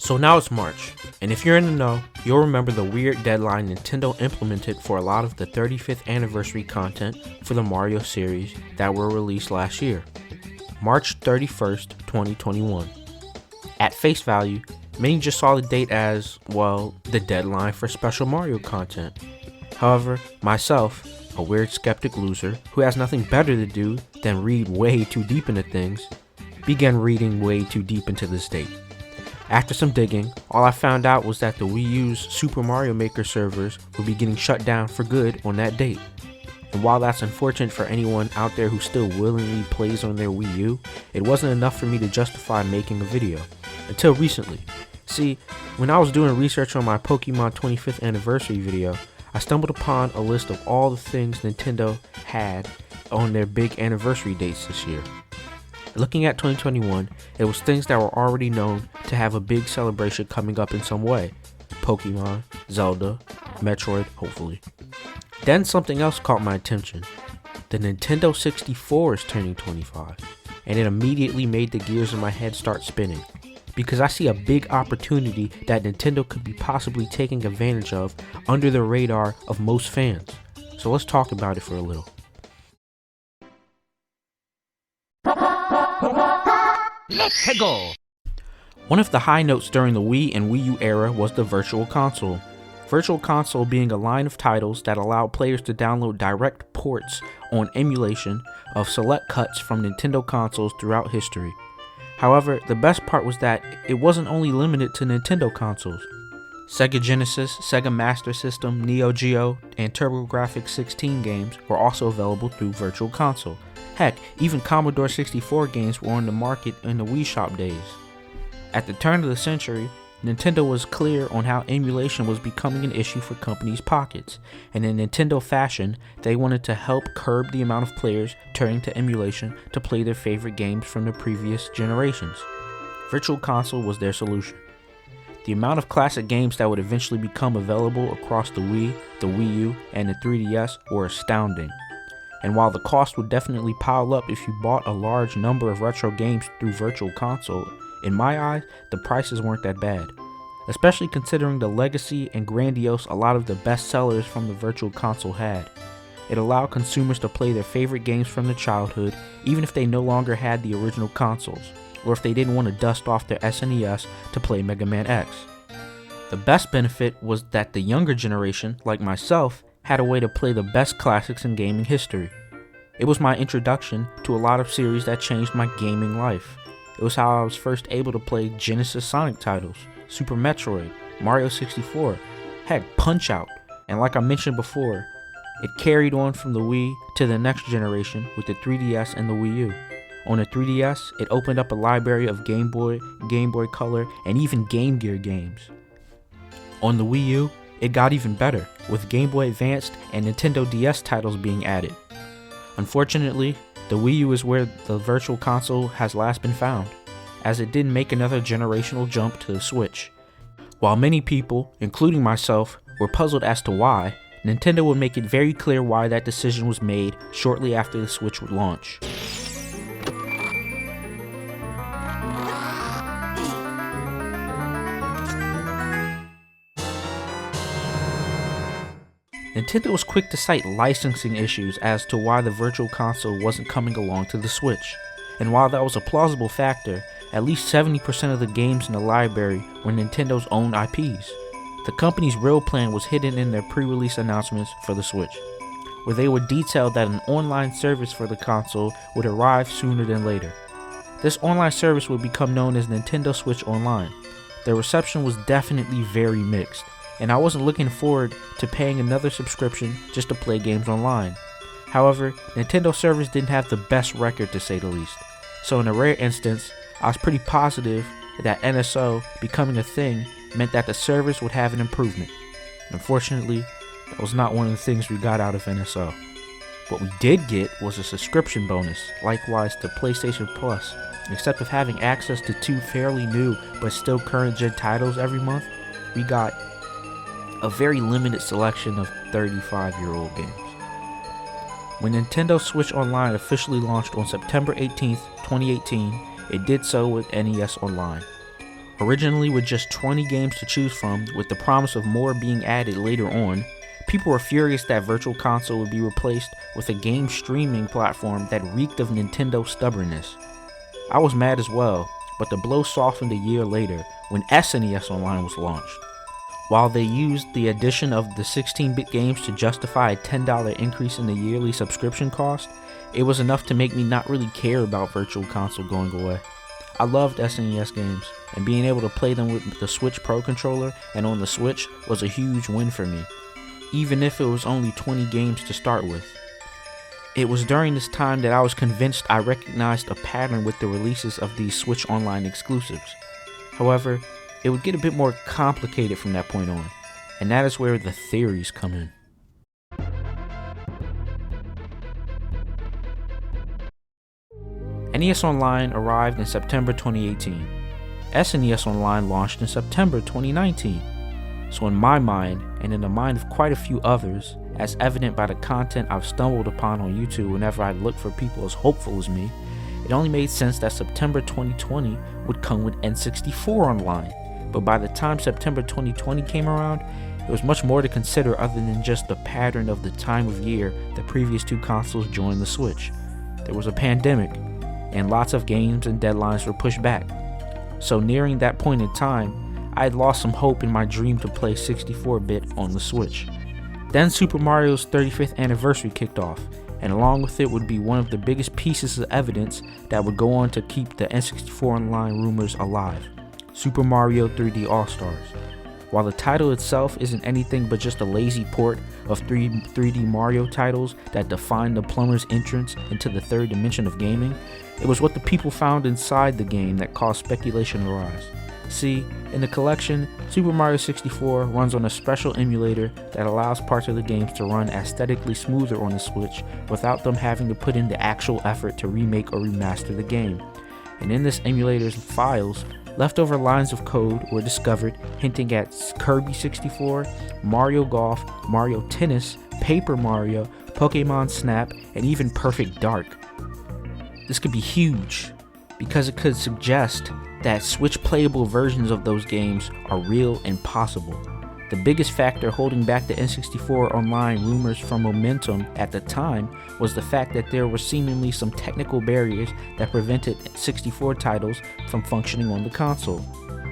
So now it's March, and if you're in the know, you'll remember the weird deadline Nintendo implemented for a lot of the 35th anniversary content for the Mario series that were released last year. March 31st, 2021. At face value, many just saw the date as, well, the deadline for special Mario content. However, myself, a weird skeptic loser who has nothing better to do than read way too deep into things, began reading way too deep into this date. After some digging, all I found out was that the Wii U's Super Mario Maker servers would be getting shut down for good on that date. And while that's unfortunate for anyone out there who still willingly plays on their Wii U, it wasn't enough for me to justify making a video. Until recently. See, when I was doing research on my Pokemon 25th anniversary video, I stumbled upon a list of all the things Nintendo had on their big anniversary dates this year. Looking at 2021, it was things that were already known to have a big celebration coming up in some way. Pokemon, Zelda, Metroid, hopefully. Then something else caught my attention. The Nintendo 64 is turning 25, and it immediately made the gears in my head start spinning, because I see a big opportunity that Nintendo could be possibly taking advantage of under the radar of most fans. So let's talk about it for a little. Let's go! One of the high notes during the Wii and Wii U era was the Virtual Console. Virtual Console being a line of titles that allowed players to download direct ports on emulation of select cuts from Nintendo consoles throughout history. However, the best part was that it wasn't only limited to Nintendo consoles. Sega Genesis, Sega Master System, Neo Geo, and TurboGrafx-16 games were also available through Virtual Console. Heck, even Commodore 64 games were on the market in the Wii Shop days. At the turn of the century, Nintendo was clear on how emulation was becoming an issue for companies' pockets, and in Nintendo fashion, they wanted to help curb the amount of players turning to emulation to play their favorite games from the previous generations. Virtual Console was their solution. The amount of classic games that would eventually become available across the Wii, the Wii U, and the 3DS were astounding. And while the cost would definitely pile up if you bought a large number of retro games through Virtual Console, in my eyes, the prices weren't that bad, especially considering the legacy and grandiose a lot of the best sellers from the Virtual Console had. It allowed consumers to play their favorite games from their childhood, even if they no longer had the original consoles, or if they didn't want to dust off their SNES to play Mega Man X. The best benefit was that the younger generation, like myself, had a way to play the best classics in gaming history. It was my introduction to a lot of series that changed my gaming life. It was how I was first able to play Genesis Sonic titles, Super Metroid, Mario 64, heck, Punch-Out! And like I mentioned before, it carried on from the Wii to the next generation with the 3DS and the Wii U. On the 3DS, it opened up a library of Game Boy, Game Boy Color, and even Game Gear games. On the Wii U, it got even better, with Game Boy Advanced and Nintendo DS titles being added. Unfortunately, the Wii U is where the Virtual Console has last been found, as it didn't make another generational jump to the Switch. While many people, including myself, were puzzled as to why, Nintendo would make it very clear why that decision was made shortly after the Switch would launch. Nintendo was quick to cite licensing issues as to why the Virtual Console wasn't coming along to the Switch, and while that was a plausible factor, at least 70% of the games in the library were Nintendo's own IPs. The company's real plan was hidden in their pre-release announcements for the Switch, where they would detail that an online service for the console would arrive sooner than later. This online service would become known as Nintendo Switch Online. The reception was definitely very mixed, and I wasn't looking forward to paying another subscription just to play games online. However, Nintendo servers didn't have the best record to say the least, so in a rare instance, I was pretty positive that NSO becoming a thing meant that the service would have an improvement. Unfortunately, that was not one of the things we got out of NSO. What we did get was a subscription bonus, likewise to PlayStation Plus. Except of having access to 2 fairly new but still current gen titles every month, we got a very limited selection of 35-year-old games. When Nintendo Switch Online officially launched on September 18th, 2018, it did so with NES Online. Originally with just 20 games to choose from, with the promise of more being added later on, people were furious that Virtual Console would be replaced with a game streaming platform that reeked of Nintendo stubbornness. I was mad as well, but the blow softened a year later when SNES Online was launched. While they used the addition of the 16-bit games to justify a $10 increase in the yearly subscription cost, it was enough to make me not really care about Virtual Console going away. I loved SNES games, and being able to play them with the Switch Pro controller and on the Switch was a huge win for me, even if it was only 20 games to start with. It was during this time that I was convinced I recognized a pattern with the releases of these Switch Online exclusives. However, it would get a bit more complicated from that point on, and that is where the theories come in. NES Online arrived in September 2018. SNES Online launched in September 2019. So in my mind, and in the mind of quite a few others, as evident by the content I've stumbled upon on YouTube whenever I look for people as hopeful as me, it only made sense that September 2020 would come with N64 Online. But by the time September 2020 came around, there was much more to consider other than just the pattern of the time of year the previous two consoles joined the Switch. There was a pandemic, and lots of games and deadlines were pushed back. So nearing that point in time, I had lost some hope in my dream to play 64-bit on the Switch. Then Super Mario's 35th anniversary kicked off, and along with it would be one of the biggest pieces of evidence that would go on to keep the N64 Online rumors alive: Super Mario 3D All-Stars. While the title itself isn't anything but just a lazy port of 3D Mario titles that defined the plumber's entrance into the third dimension of gaming, it was what the people found inside the game that caused speculation to rise. See, in the collection, Super Mario 64 runs on a special emulator that allows parts of the games to run aesthetically smoother on the Switch without them having to put in the actual effort to remake or remaster the game. And in this emulator's files, leftover lines of code were discovered hinting at Kirby 64, Mario Golf, Mario Tennis, Paper Mario, Pokemon Snap, and even Perfect Dark. This could be huge, because it could suggest that Switch playable versions of those games are real and possible. The biggest factor holding back the N64 Online rumors from momentum at the time was the fact that there were seemingly some technical barriers that prevented 64 titles from functioning on the console.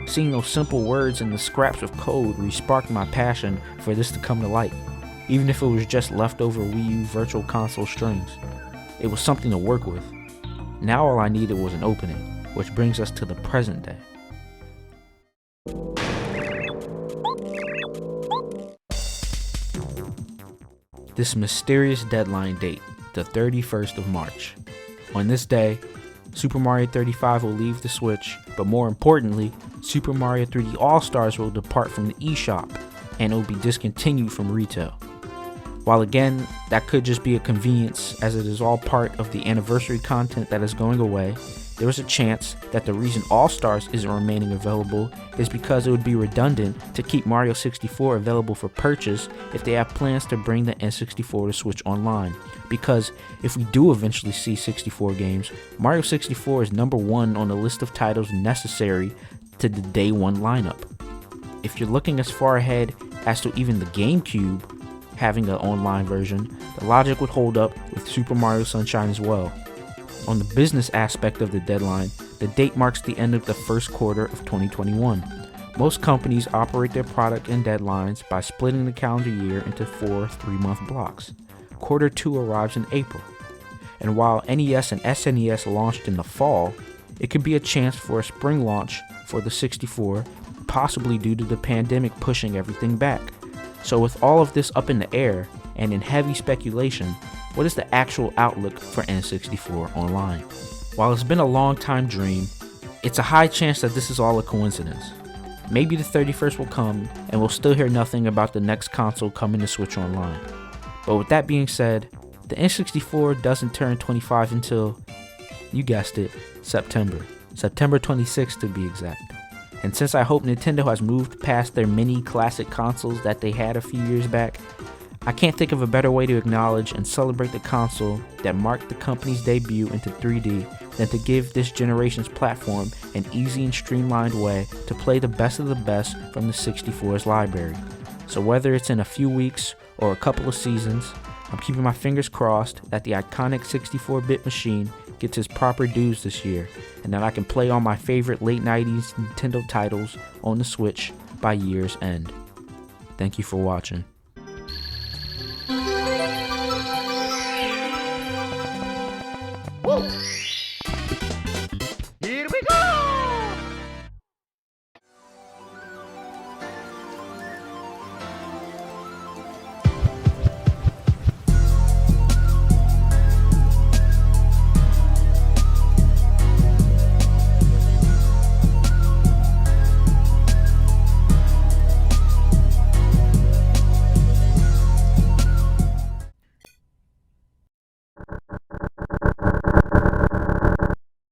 Seeing those simple words in the scraps of code re-sparked my passion for this to come to light, even if it was just leftover Wii U Virtual Console strings. It was something to work with. Now all I needed was an opening, which brings us to the present day. This mysterious deadline date, the 31st of March. On this day, Super Mario 35 will leave the Switch, but more importantly, Super Mario 3D All-Stars will depart from the eShop, and it will be discontinued from retail. While again, that could just be a convenience as it is all part of the anniversary content that is going away, there is a chance that the reason All-Stars isn't remaining available is because it would be redundant to keep Mario 64 available for purchase if they have plans to bring the N64 to Switch Online. Because if we do eventually see 64 games, Mario 64 is number 1 on the list of titles necessary to the day 1 lineup. If you're looking as far ahead as to even the GameCube having an online version, the logic would hold up with Super Mario Sunshine as well. On the business aspect of the deadline, the date marks the end of the first quarter of 2021. Most companies operate their product and deadlines by splitting the calendar year into 4 3-month blocks. Quarter 2 arrives in April. And while NES and SNES launched in the fall, it could be a chance for a spring launch for the 64, possibly due to the pandemic pushing everything back. So with all of this up in the air and in heavy speculation, what is the actual outlook for N64 Online? While it's been a long time dream, it's a high chance that this is all a coincidence. Maybe the 31st will come and we'll still hear nothing about the next console coming to Switch Online. But with that being said, the N64 doesn't turn 25 until, you guessed it, September 26th to be exact. And since I hope Nintendo has moved past their mini classic consoles that they had a few years back, I can't think of a better way to acknowledge and celebrate the console that marked the company's debut into 3D than to give this generation's platform an easy and streamlined way to play the best of the best from the 64's library. So whether it's in a few weeks or a couple of seasons, I'm keeping my fingers crossed that the iconic 64-bit machine gets its proper dues this year, and that I can play all my favorite late 90s Nintendo titles on the Switch by year's end. Thank you for watching. Here we go!